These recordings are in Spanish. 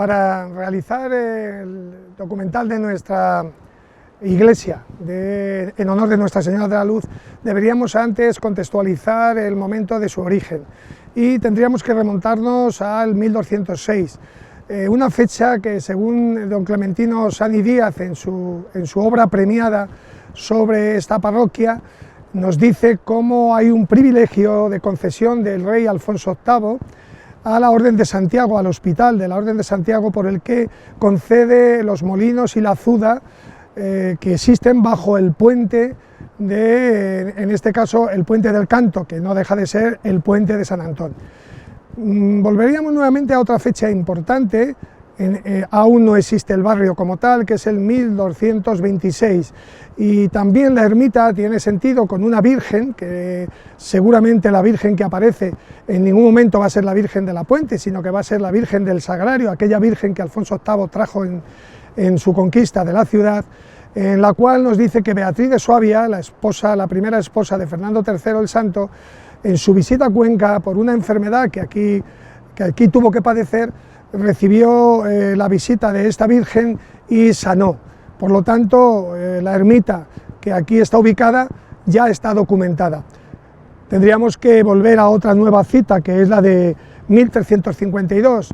Para realizar el documental de nuestra iglesia, en honor de Nuestra Señora de la Luz, deberíamos antes contextualizar el momento de su origen y tendríamos que remontarnos al 1206, una fecha que, según don Clementino Sani Díaz en su obra premiada sobre esta parroquia, nos dice cómo hay un privilegio de concesión del rey Alfonso VIII a la Orden de Santiago, al hospital de la Orden de Santiago, por el que concede los molinos y la azuda que existen bajo el puente en este caso el puente del Canto, que no deja de ser el puente de San Antón. Volveríamos nuevamente a otra fecha importante. Aún no existe el barrio como tal, que es el 1226, y también la ermita tiene sentido con una virgen, que seguramente la virgen que aparece en ningún momento va a ser la Virgen de la Puente, sino que va a ser la Virgen del Sagrario, aquella virgen que Alfonso VIII trajo en su conquista de la ciudad, en la cual nos dice que Beatriz de Suabia, la primera esposa de Fernando III el Santo, en su visita a Cuenca por una enfermedad que aquí tuvo que padecer, recibió la visita de esta Virgen y sanó. Por lo tanto, la ermita que aquí está ubicada ya está documentada. Tendríamos que volver a otra nueva cita, que es la de 1352,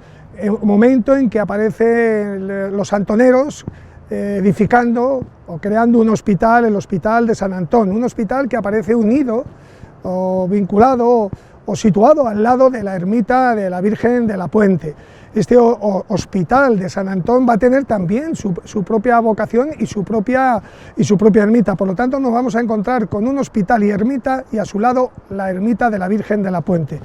momento en que aparecen los santoneros edificando o creando un hospital, el Hospital de San Antón, un hospital que aparece unido o vinculado o situado al lado de la ermita de la Virgen de la Puente. Este hospital de San Antón va a tener también su propia vocación y su propia ermita, por lo tanto nos vamos a encontrar con un hospital y ermita, y a su lado la ermita de la Virgen de la Puente.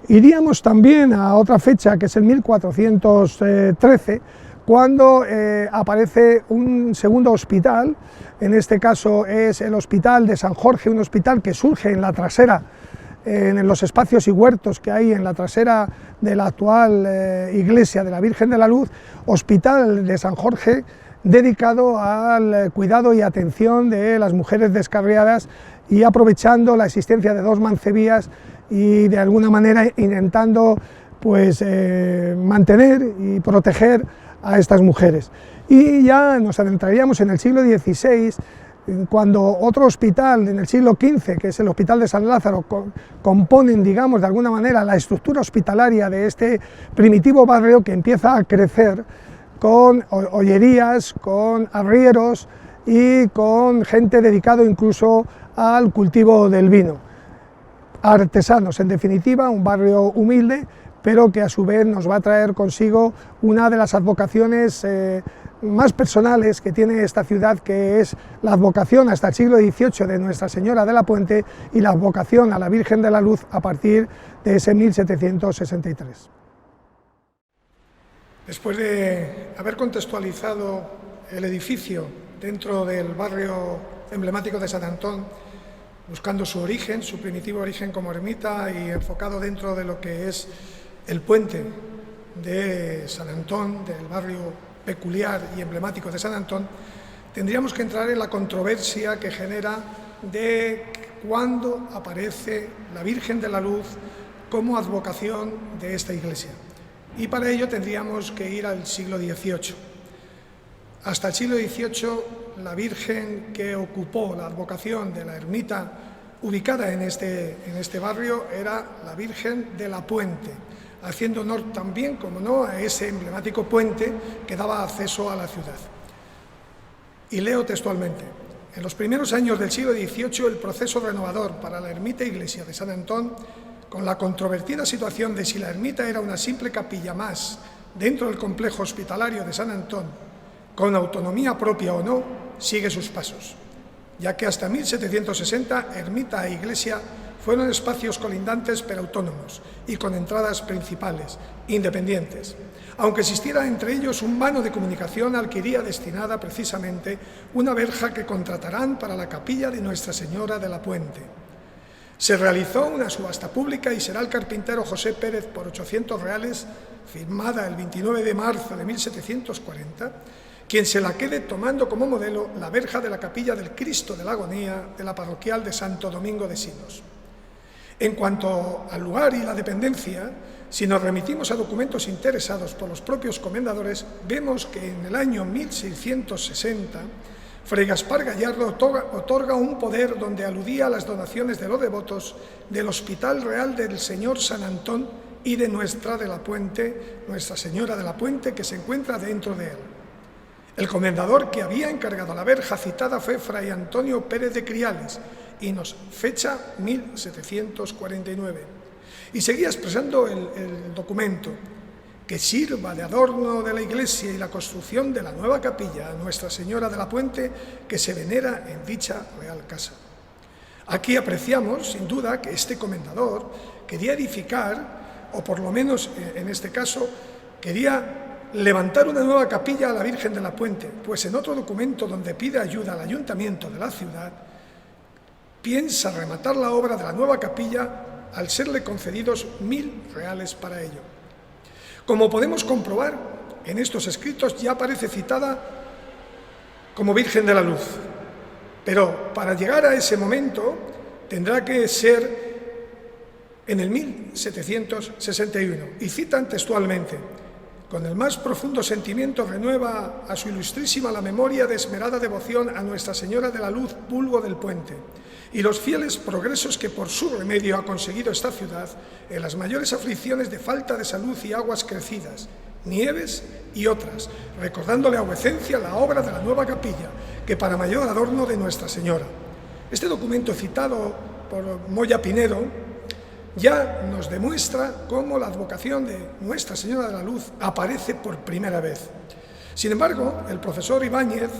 Iríamos también a otra fecha, que es el 1413, cuando aparece un segundo hospital, en este caso es el Hospital de San Jorge, un hospital que surge en la trasera, en los espacios y huertos que hay en la trasera de la actual iglesia de la Virgen de la Luz, Hospital de San Jorge, dedicado al cuidado y atención de las mujeres descarriadas y aprovechando la existencia de dos mancebías y de alguna manera intentando pues, mantener y proteger a estas mujeres. Y ya nos adentraríamos en el siglo XVI, cuando otro hospital en el siglo XV, que es el Hospital de San Lázaro, componen, digamos, de alguna manera la estructura hospitalaria de este primitivo barrio que empieza a crecer con ollerías, con arrieros y con gente dedicada incluso al cultivo del vino. Artesanos, en definitiva, un barrio humilde, pero que a su vez nos va a traer consigo una de las advocaciones más personales que tiene esta ciudad, que es la advocación hasta el siglo XVIII de Nuestra Señora de la Puente y la advocación a la Virgen de la Luz a partir de ese 1763. Después de haber contextualizado el edificio dentro del barrio emblemático de San Antón, buscando su origen, su primitivo origen como ermita y enfocado dentro de lo que es el puente de San Antón, del barrio peculiar y emblemático de San Antón, tendríamos que entrar en la controversia que genera de cuándo aparece la Virgen de la Luz como advocación de esta iglesia. Y para ello tendríamos que ir al siglo XVIII. Hasta el siglo XVIII, la Virgen que ocupó la advocación de la ermita ubicada en este barrio era la Virgen de la Puente, haciendo honor también, como no, a ese emblemático puente que daba acceso a la ciudad. Y leo textualmente: en los primeros años del siglo XVIII, el proceso renovador para la ermita iglesia de San Antón, con la controvertida situación de si la ermita era una simple capilla más dentro del complejo hospitalario de San Antón, con autonomía propia o no, sigue sus pasos, ya que hasta 1760 ermita e iglesia fueron espacios colindantes pero autónomos y con entradas principales, independientes, aunque existiera entre ellos un vano de comunicación al que iría destinada precisamente una verja que contratarán para la capilla de Nuestra Señora de la Puente. Se realizó una subasta pública y será el carpintero José Pérez por 800 reales, firmada el 29 de marzo de 1740, quien se la quede tomando como modelo la verja de la capilla del Cristo de la Agonía de la parroquial de Santo Domingo de Silos. En cuanto al lugar y la dependencia, Si nos remitimos a documentos interesados por los propios comendadores, vemos que en el año 1660 Fray Gaspar Gallardo otorga un poder donde aludía a las donaciones de los devotos del Hospital Real del Señor San Antón y de Nuestra Señora de la Puente, que se encuentra dentro de él. El comendador que había encargado la verja citada fue Fray Antonio Pérez de Criales y nos fecha 1749. Y seguía expresando el documento: que sirva de adorno de la iglesia y la construcción de la nueva capilla a Nuestra Señora de la Puente, que se venera en dicha real casa. Aquí apreciamos, sin duda, que este comendador quería edificar, o por lo menos en este caso, quería levantar una nueva capilla a la Virgen de la Puente, pues en otro documento donde pide ayuda al ayuntamiento de la ciudad, piensa rematar la obra de la nueva capilla al serle concedidos 1000 reales para ello. Como podemos comprobar, en estos escritos ya aparece citada como Virgen de la Luz, pero para llegar a ese momento tendrá que ser en el 1761, y citan textualmente: con el más profundo sentimiento renueva a su ilustrísima la memoria de esmerada devoción a Nuestra Señora de la Luz, vulgo del Puente, y los fieles progresos que por su remedio ha conseguido esta ciudad en las mayores aflicciones de falta de salud y aguas crecidas, nieves y otras, recordándole a vuecencia la obra de la nueva capilla, que para mayor adorno de Nuestra Señora. Este documento citado por Moya Pinedo ya nos demuestra cómo la advocación de Nuestra Señora de la Luz aparece por primera vez. Sin embargo, el profesor Ibáñez,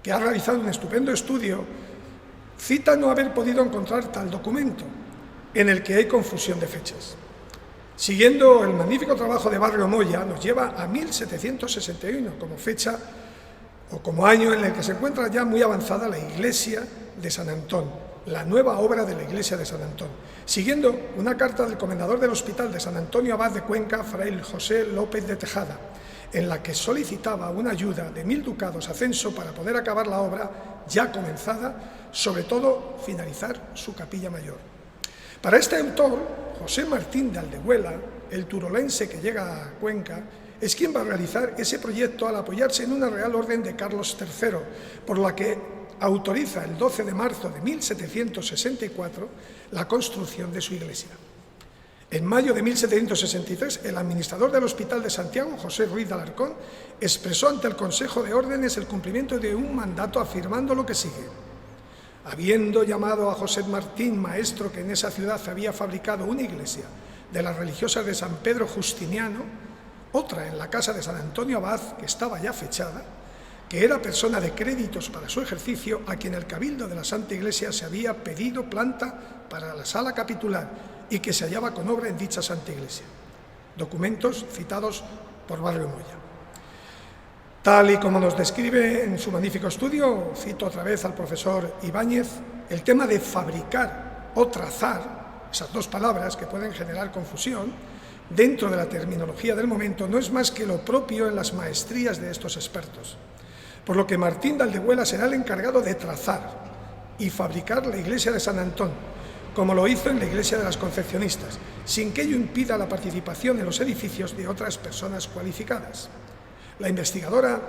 que ha realizado un estupendo estudio, cita no haber podido encontrar tal documento, en el que hay confusión de fechas. Siguiendo el magnífico trabajo de Barrio Moya, nos lleva a 1761 como fecha o como año en el que se encuentra ya muy avanzada la iglesia de San Antón, la nueva obra de la iglesia de San Antón, siguiendo una carta del comendador del Hospital de San Antonio Abad de Cuenca, Fray José López de Tejada, en la que solicitaba una ayuda de 1000 ducados a censo para poder acabar la obra ya comenzada, sobre todo finalizar su capilla mayor. Para este autor, José Martín de Aldehuela, el turolense que llega a Cuenca, es quien va a realizar ese proyecto al apoyarse en una real orden de Carlos III, por la que autoriza el 12 de marzo de 1764 la construcción de su iglesia. En mayo de 1763, el administrador del Hospital de Santiago, José Ruiz de Alarcón, expresó ante el Consejo de Órdenes el cumplimiento de un mandato afirmando lo que sigue: habiendo llamado a José Martín, maestro que en esa ciudad había fabricado una iglesia de las religiosas de San Pedro Justiniano, otra en la casa de San Antonio Abad, que estaba ya fechada, que era persona de créditos para su ejercicio, a quien el Cabildo de la Santa Iglesia se había pedido planta para la sala capitular y que se hallaba con obra en dicha Santa Iglesia. Documentos citados por Barrio Moya. Tal y como nos describe en su magnífico estudio, cito otra vez al profesor Ibáñez, el tema de fabricar o trazar, esas dos palabras que pueden generar confusión, dentro de la terminología del momento, no es más que lo propio en las maestrías de estos expertos, por lo que Martín de Aldehuela será el encargado de trazar y fabricar la iglesia de San Antón, como lo hizo en la iglesia de las Concepcionistas, sin que ello impida la participación en los edificios de otras personas cualificadas. La investigadora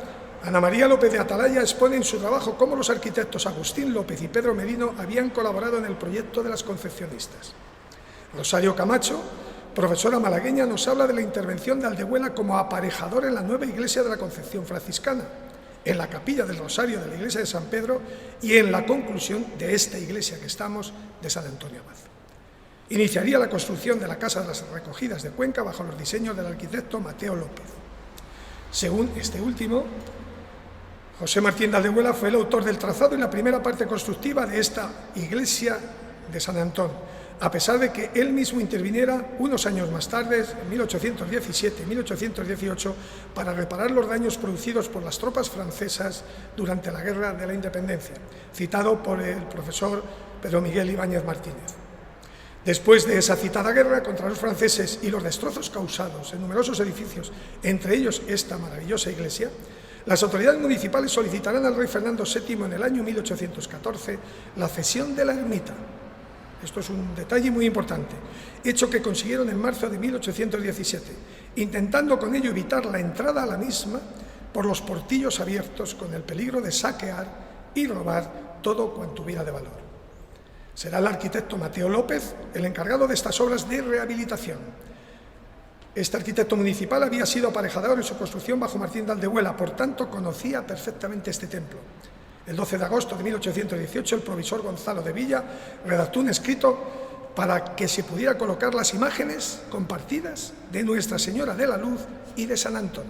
Ana María López de Atalaya expone en su trabajo cómo los arquitectos Agustín López y Pedro Merino habían colaborado en el proyecto de las Concepcionistas. Rosario Camacho, profesora malagueña, nos habla de la intervención de Aldehuela como aparejador en la nueva iglesia de la Concepción franciscana, en la capilla del Rosario de la iglesia de San Pedro y en la conclusión de esta iglesia que estamos de San Antonio Abad. Iniciaría la construcción de la Casa de las Recogidas de Cuenca bajo los diseños del arquitecto Mateo López. Según este último, José Martín de Aldehuela fue el autor del trazado y la primera parte constructiva de esta iglesia de San Antón, a pesar de que él mismo interviniera unos años más tarde, en 1817 y 1818, para reparar los daños producidos por las tropas francesas durante la Guerra de la Independencia, citado por el profesor Pedro Miguel Ibáñez Martínez. Después de esa citada guerra contra los franceses y los destrozos causados en numerosos edificios, entre ellos esta maravillosa iglesia, las autoridades municipales solicitarán al rey Fernando VII en el año 1814 la cesión de la ermita, Esto es un detalle muy importante, hecho que consiguieron en marzo de 1817, intentando con ello evitar la entrada a la misma por los portillos abiertos con el peligro de saquear y robar todo cuanto hubiera de valor. Será el arquitecto Mateo López el encargado de estas obras de rehabilitación. Este arquitecto municipal había sido aparejador en su construcción bajo Martín de Aldehuela, por tanto conocía perfectamente este templo. El 12 de agosto de 1818 el provisor Gonzalo de Villa redactó un escrito para que se pudiera colocar las imágenes compartidas de Nuestra Señora de la Luz y de San Antón.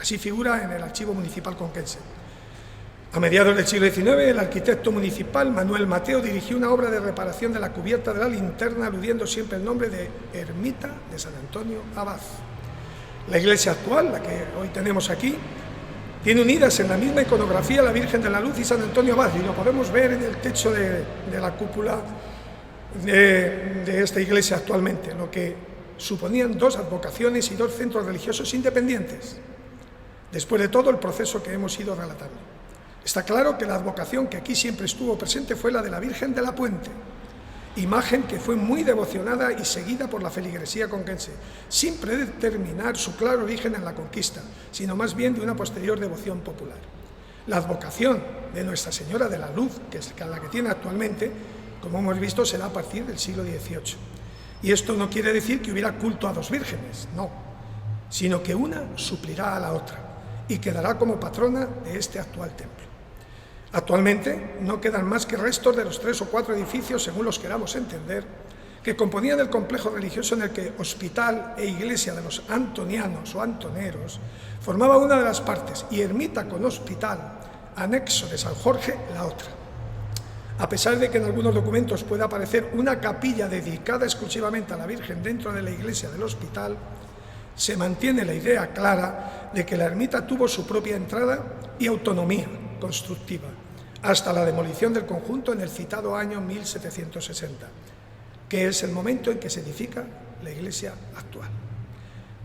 Así figura en el archivo municipal conquense. A mediados del siglo XIX, el arquitecto municipal Manuel Mateo dirigió una obra de reparación de la cubierta de la linterna, aludiendo siempre el nombre de Ermita de San Antonio Abad. La iglesia actual, la que hoy tenemos aquí, tiene unidas en la misma iconografía la Virgen de la Luz y San Antonio Abad, y lo podemos ver en el techo de la cúpula de esta iglesia actualmente, lo que suponían dos advocaciones y dos centros religiosos independientes, después de todo el proceso que hemos ido relatando. Está claro que la advocación que aquí siempre estuvo presente fue la de la Virgen de la Puente, imagen que fue muy devocionada y seguida por la feligresía conquense, sin predeterminar su claro origen en la conquista, sino más bien de una posterior devoción popular. La advocación de Nuestra Señora de la Luz, que es la que tiene actualmente, como hemos visto, será a partir del siglo XVIII. Y esto no quiere decir que hubiera culto a dos vírgenes, no, sino que una suplirá a la otra y quedará como patrona de este actual templo. Actualmente no quedan más que restos de los 3 o 4 edificios, según los queramos entender, que componían el complejo religioso en el que hospital e iglesia de los antonianos o antoneros formaba una de las partes y ermita con hospital, anexo de San Jorge, la otra. A pesar de que en algunos documentos pueda aparecer una capilla dedicada exclusivamente a la Virgen dentro de la iglesia del hospital, se mantiene la idea clara de que la ermita tuvo su propia entrada y autonomía constructiva, hasta la demolición del conjunto en el citado año 1760, que es el momento en que se edifica la iglesia actual.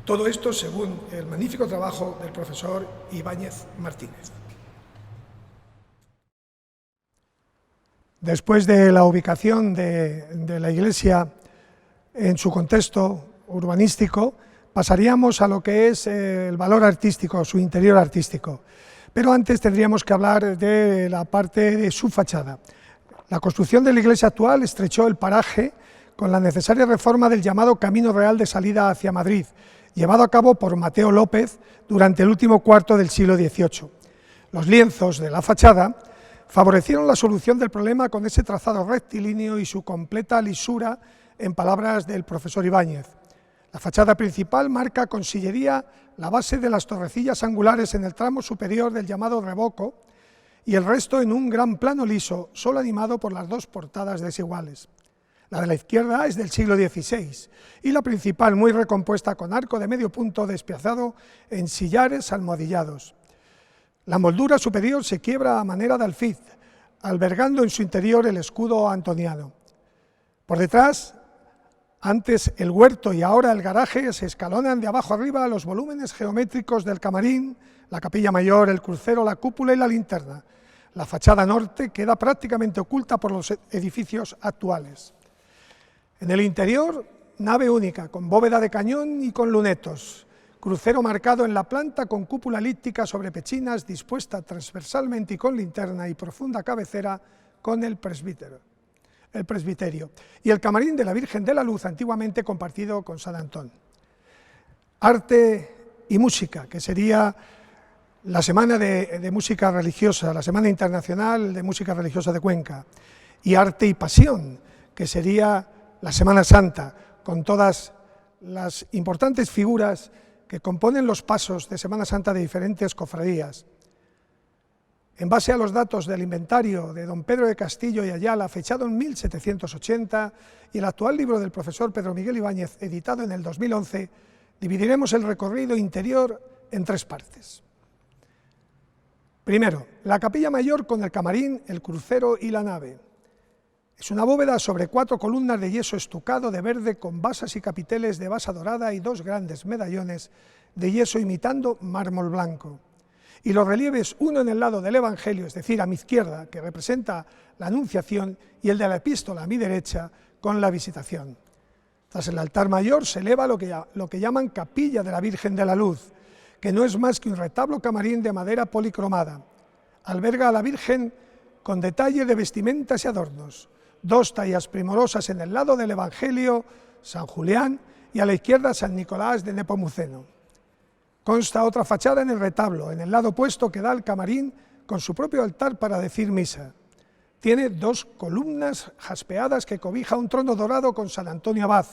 Todo esto según el magnífico trabajo del profesor Ibáñez Martínez. Después de la ubicación de la iglesia en su contexto urbanístico, pasaríamos a lo que es el valor artístico, su interior artístico. Pero antes tendríamos que hablar de la parte de su fachada. La construcción de la iglesia actual estrechó el paraje con la necesaria reforma del llamado Camino Real de salida hacia Madrid, llevado a cabo por Mateo López durante el último cuarto del siglo XVIII. Los lienzos de la fachada favorecieron la solución del problema con ese trazado rectilíneo y su completa lisura, en palabras del profesor Ibáñez. La fachada principal marca con sillería la base de las torrecillas angulares en el tramo superior del llamado revoco y el resto en un gran plano liso, solo animado por las dos portadas desiguales. La de la izquierda es del siglo XVI y la principal muy recompuesta con arco de medio punto despiazado en sillares almohadillados. La moldura superior se quiebra a manera de alfiz, albergando en su interior el escudo antoniano. Por detrás, antes el huerto y ahora el garaje se escalonan de abajo arriba los volúmenes geométricos del camarín, la capilla mayor, el crucero, la cúpula y la linterna. La fachada norte queda prácticamente oculta por los edificios actuales. En el interior, nave única, con bóveda de cañón y con lunetos, crucero marcado en la planta con cúpula elíptica sobre pechinas dispuesta transversalmente y con linterna y profunda cabecera con el presbiterio, y el camarín de la Virgen de la Luz, antiguamente compartido con San Antón. Arte y música, que sería la Semana de Música Religiosa, la Semana Internacional de Música Religiosa de Cuenca, y Arte y Pasión, que sería la Semana Santa, con todas las importantes figuras que componen los pasos de Semana Santa de diferentes cofradías. En base a los datos del inventario de don Pedro de Castillo y Ayala, fechado en 1780, y el actual libro del profesor Pedro Miguel Ibáñez, editado en el 2011, dividiremos el recorrido interior en 3 partes. Primero, la capilla mayor con el camarín, el crucero y la nave. Es una bóveda sobre 4 columnas de yeso estucado de verde con basas y capiteles de basa dorada y 2 grandes medallones de yeso imitando mármol blanco. y los relieves, uno en el lado del Evangelio, es decir, a mi izquierda, que representa la Anunciación, y el de la Epístola a mi derecha, con la Visitación. Tras el altar mayor se eleva lo que llaman Capilla de la Virgen de la Luz, que no es más que un retablo camarín de madera policromada. Alberga a la Virgen con detalle de vestimentas y adornos, dos tallas primorosas en el lado del Evangelio, San Julián, y a la izquierda San Nicolás de Nepomuceno. Consta otra fachada en el retablo, en el lado opuesto que da al camarín con su propio altar para decir misa. Tiene dos columnas jaspeadas que cobija un trono dorado con San Antonio Abad,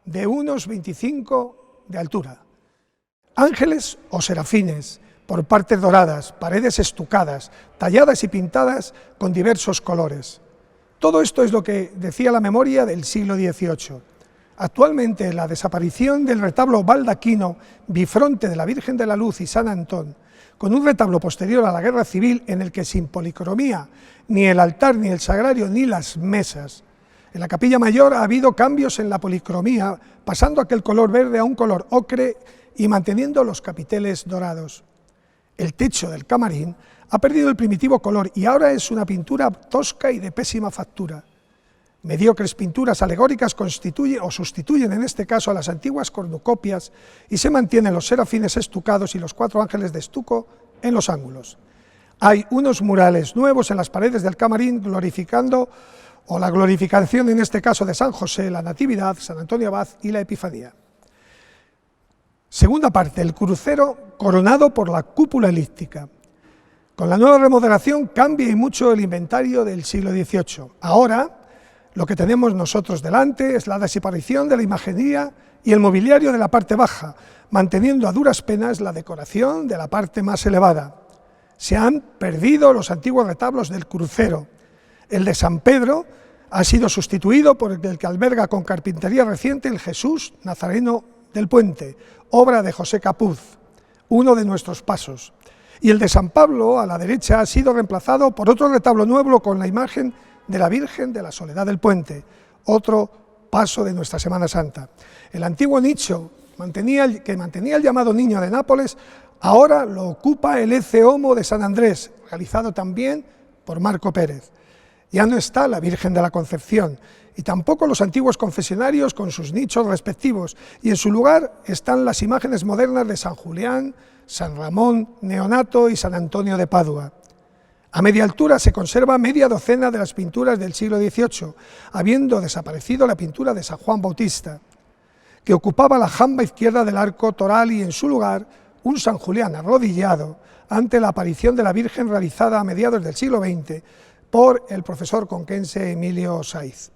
de unos 25 de altura. Ángeles o serafines, por partes doradas, paredes estucadas, talladas y pintadas con diversos colores. Todo esto es lo que decía la memoria del siglo XVIII. Actualmente la desaparición del retablo baldaquino bifronte de la Virgen de la Luz y San Antón, con un retablo posterior a la Guerra Civil en el que sin policromía, ni el altar, ni el sagrario, ni las mesas. En la capilla mayor ha habido cambios en la policromía, pasando aquel color verde a un color ocre y manteniendo los capiteles dorados. El techo del camarín ha perdido el primitivo color y ahora es una pintura tosca y de pésima factura. Mediocres pinturas alegóricas sustituyen en este caso a las antiguas cornucopias y se mantienen los serafines estucados y los 4 ángeles de estuco en los ángulos. Hay unos murales nuevos en las paredes del camarín glorificando, o la glorificación en este caso de San José, la Natividad, San Antonio Abad y la Epifanía. Segunda parte, el crucero coronado por la cúpula elíptica. Con la nueva remodelación cambia y mucho el inventario del siglo XVIII. Ahora, lo que tenemos nosotros delante es la desaparición de la imaginería y el mobiliario de la parte baja, manteniendo a duras penas la decoración de la parte más elevada. Se han perdido los antiguos retablos del crucero. El de San Pedro ha sido sustituido por el que alberga con carpintería reciente el Jesús Nazareno del Puente, obra de José Capuz, uno de nuestros pasos. Y el de San Pablo, a la derecha, ha sido reemplazado por otro retablo nuevo con la imagen de la Virgen de la Soledad del Puente, otro paso de nuestra Semana Santa. El antiguo nicho que mantenía el llamado Niño de Nápoles, ahora lo ocupa el Ecce Homo de San Andrés, realizado también por Marco Pérez. Ya no está la Virgen de la Concepción, y tampoco los antiguos confesionarios con sus nichos respectivos, y en su lugar están las imágenes modernas de San Julián, San Ramón Neonato y San Antonio de Padua. A media altura se conserva media docena de las pinturas del siglo XVIII, habiendo desaparecido la pintura de San Juan Bautista, que ocupaba la jamba izquierda del arco toral, y en su lugar un San Julián arrodillado ante la aparición de la Virgen realizada a mediados del siglo XX por el profesor conquense Emilio Saiz.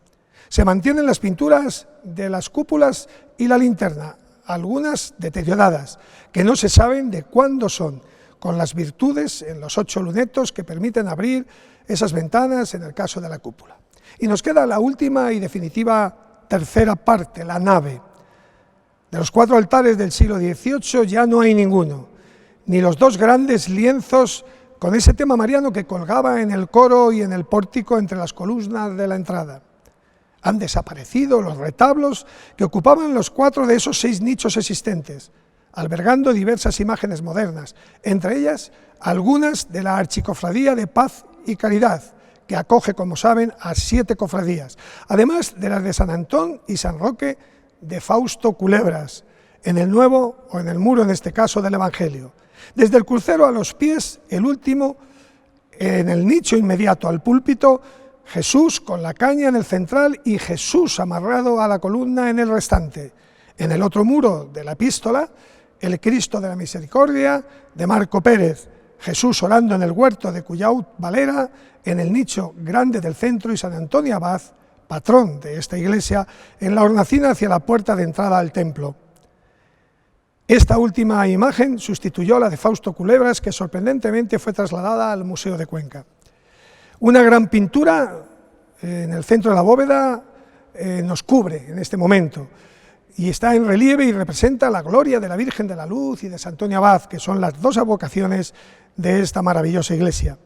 Se mantienen las pinturas de las cúpulas y la linterna, algunas deterioradas, que no se saben de cuándo son, con las virtudes en los 8 lunetos que permiten abrir esas ventanas en el caso de la cúpula. Y nos queda la última y definitiva tercera parte, la nave. De los 4 altares del siglo XVIII ya no hay ninguno, ni los 2 grandes lienzos con ese tema mariano que colgaba en el coro y en el pórtico entre las columnas de la entrada. Han desaparecido los retablos que ocupaban los 4 de esos 6 nichos existentes, albergando diversas imágenes modernas, entre ellas algunas de la Archicofradía de Paz y Caridad, que acoge, como saben, a 7 cofradías, además de las de San Antón y San Roque de Fausto Culebras, en el nuevo, o en el muro en este caso, del Evangelio. Desde el crucero a los pies, el último, en el nicho inmediato al púlpito, Jesús con la caña en el central y Jesús amarrado a la columna en el restante. En el otro muro de la epístola, el Cristo de la Misericordia de Marco Pérez, Jesús orando en el huerto de Cullaut Valera, en el nicho grande del centro, y San Antonio Abad, patrón de esta iglesia, en la hornacina hacia la puerta de entrada al templo. Esta última imagen sustituyó la de Fausto Culebras, que sorprendentemente fue trasladada al Museo de Cuenca. Una gran pintura en el centro de la bóveda nos cubre en este momento y está en relieve y representa la gloria de la Virgen de la Luz y de San Antonio Abad, que son las 2 advocaciones de esta maravillosa iglesia.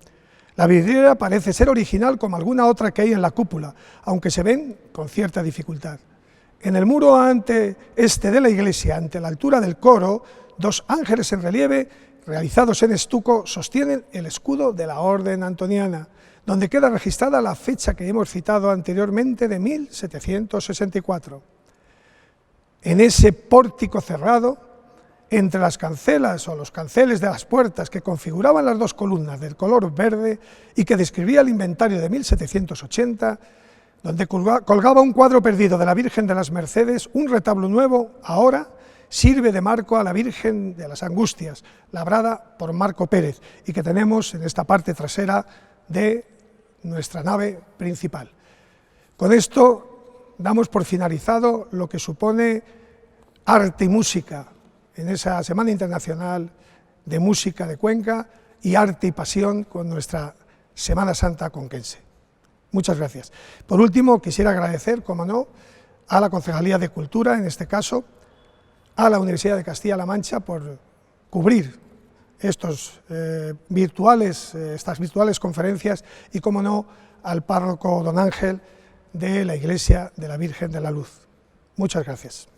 La vidriera parece ser original como alguna otra que hay en la cúpula, aunque se ven con cierta dificultad. En el muro ante este de la iglesia, ante la altura del coro, 2 ángeles en relieve realizados en estuco, sostienen el escudo de la Orden Antoniana, donde queda registrada la fecha que hemos citado anteriormente de 1764. En ese pórtico cerrado, entre las cancelas o los canceles de las puertas que configuraban las dos columnas del color verde y que describía el inventario de 1780, donde colgaba un cuadro perdido de la Virgen de las Mercedes, un retablo nuevo ahora sirve de marco a la Virgen de las Angustias, labrada por Marco Pérez, y que tenemos en esta parte trasera de nuestra nave principal. Con esto damos por finalizado lo que supone arte y música en esa Semana Internacional de Música de Cuenca, y arte y pasión con nuestra Semana Santa conquense. Muchas gracias. Por último, quisiera agradecer, como no, a la Concejalía de Cultura, en este caso, a la Universidad de Castilla-La Mancha por cubrir estas virtuales conferencias, y, como no, al párroco don Ángel de la Iglesia de la Virgen de la Luz. Muchas gracias.